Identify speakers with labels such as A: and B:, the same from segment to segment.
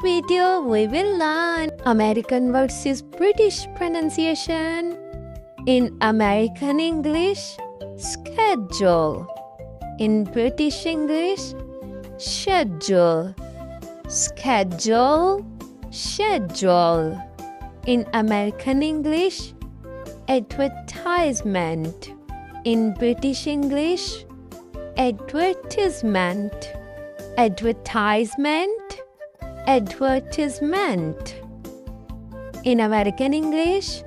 A: video, we will learn American versus British pronunciation. In American English, schedule. In British English, schedule. Schedule, schedule. In American English, advertisement. In British English, advertisement. Advertisement, advertisement. In American English,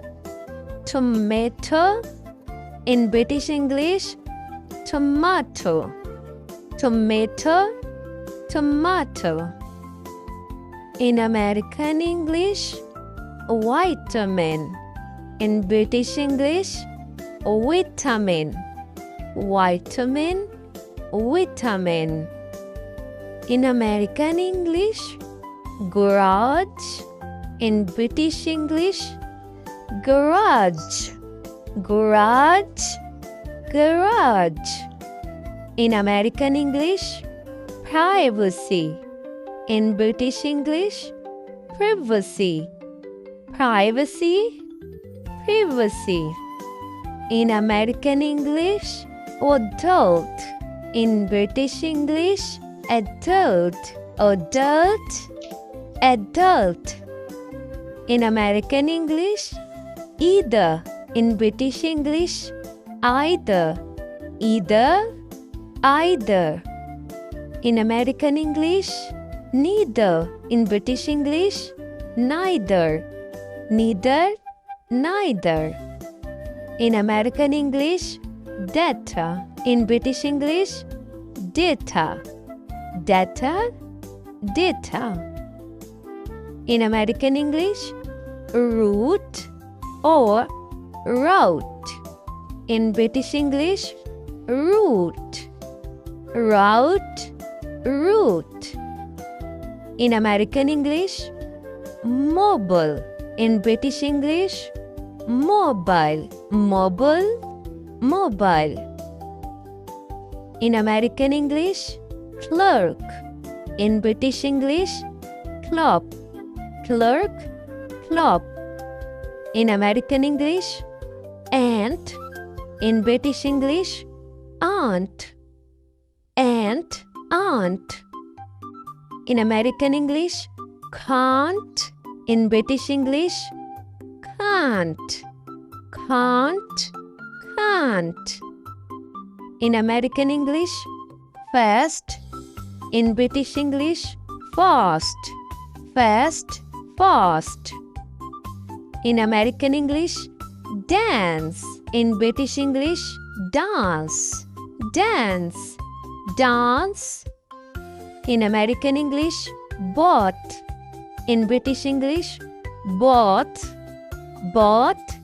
A: tomato. In British English, tomato. Tomato, tomato. In American English, vitamin. In British English, vitamin. Vitamin, vitamin. In American English, garage. In British English, garage. Garage, garage. In American English, privacy. In British English, privacy. Privacy, privacy. In American English, adult. In British English, adult. Adult, adult. In American English, either. In British English, either. Either, either. In American English, neither. In British English, neither. Neither, neither. In American English, data. In British English, data. Data, data. In American English, route or route. In British English, route. Route, route. In American English, mobile. In British English, mobile. Mobile, mobile. In American English, clerk. In British English, clock. Clerk, clock. In American English, aunt. In British English, aunt. Aunt, aunt. In American English, can't. In British English, can't. Can't, can't. In American English, fast. In British English, fast. Fast, fast. In American English, dance. In British English, dance. Dance, dance. In American English, bought. In British English, bought. Bought,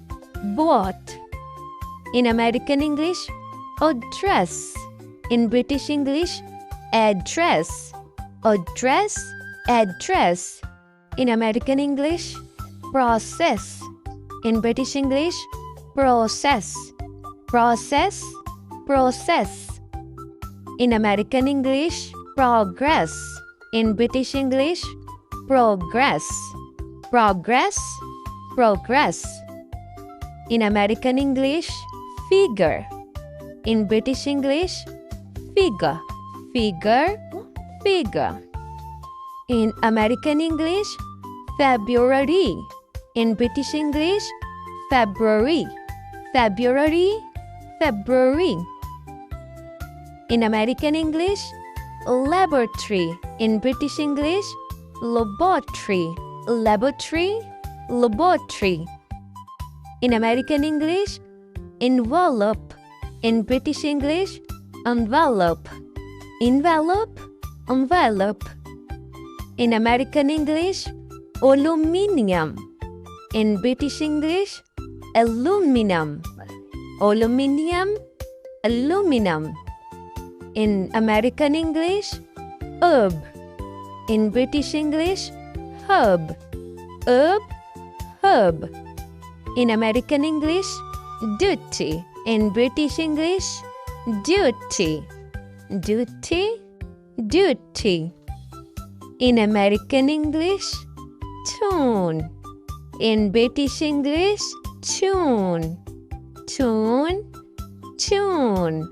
A: bought. In American English, address. In British English, address. Address, address. In American English, process. In British English, process. Process, process. In American English, progress. In British English, progress. Progress, progress. In American English, figure. In British English, figure. Figure, figure. In American English, February. In British English, February. February, February. In American English, laboratory. In British English, laboratory. Laboratory, laboratory. In American English, envelope. In British English, envelope. Envelope, envelope. In American English, aluminium. In British English, aluminum. Aluminium, aluminum. In American English, herb. In British English, herb. Herb, herb. In American English, duty. In British English, duty. Duty, duty. In American English, tune. In British English, tune. Tune, tune.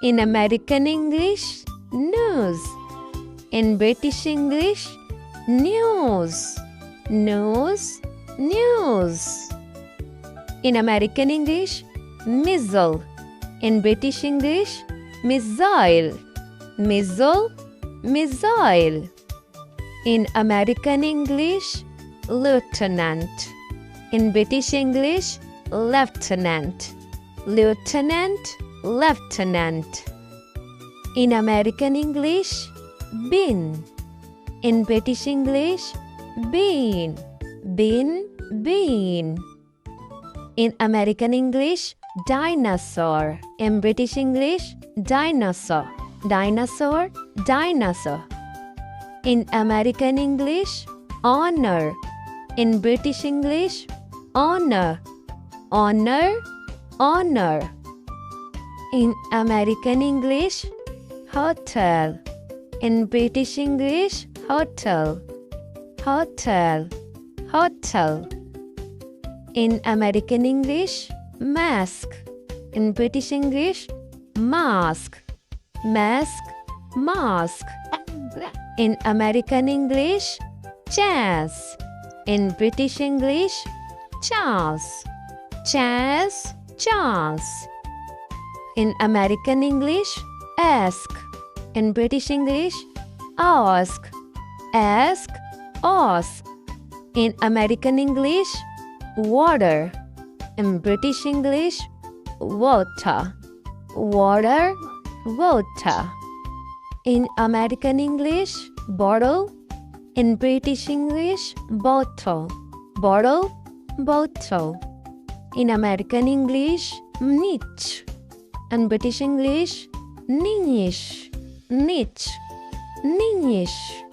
A: In American English, news. In British English, news. News, news. In American English, missile. In British English, missile. Missile, missile. In American English, lieutenant. In British English, lieutenant. Lieutenant, lieutenant. In American English, bin. In British English, bean. Bin, bean. In American English, dinosaur. In British English, dinosaur. Dinosaur, dinosaur. In American English, honor. In British English, honor. Honor, honor. In American English, hotel. In British English, hotel. Hotel, hotel. In American English, mask. In British English, mask. Mask, mask. In American English, chess. In British English, chance. Chess, chance. In American English, ask. In British English, ask. Ask, ask. In American English, water. In British English, water. Water, water. In American English, bottle. In British English, bottle. Bottle, bottle. In American English, niche. In British English, niche. Niche, niche.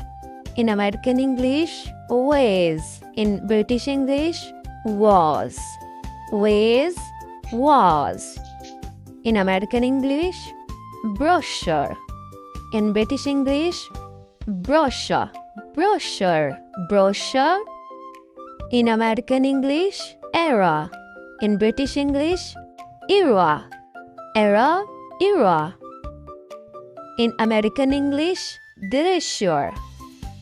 A: In American English, ways. In British English, was. Ways, was. In American English, brochure. In British English, brochure. Brochure, brochure. In American English, era. In British English, era. Era, era. In American English, glacier.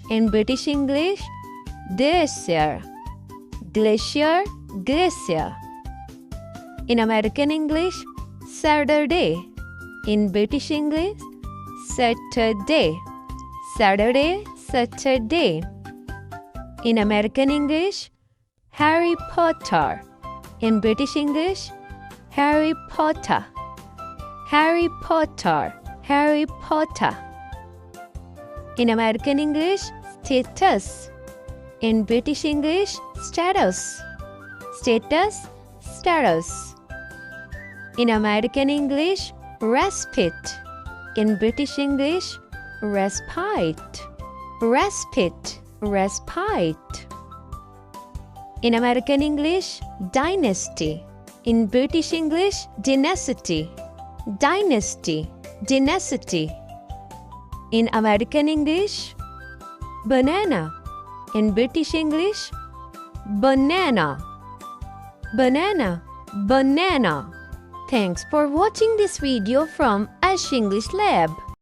A: In British English, glacier. Glacier, glacier. In American English, Saturday. In British English, Saturday. Saturday, Saturday. In American English, Harry Potter. In British English, Harry Potter. Harry Potter. Harry Potter. In American English, status. In British English, status. Status, status. In American English, respite. In British English, respite. Respite, respite. In American English, dynasty. In British English, dynasty. Dynasty, dynasty. In American English, banana. In British English, banana. Banana, banana. Thanks for watching this video from Ash English Lab.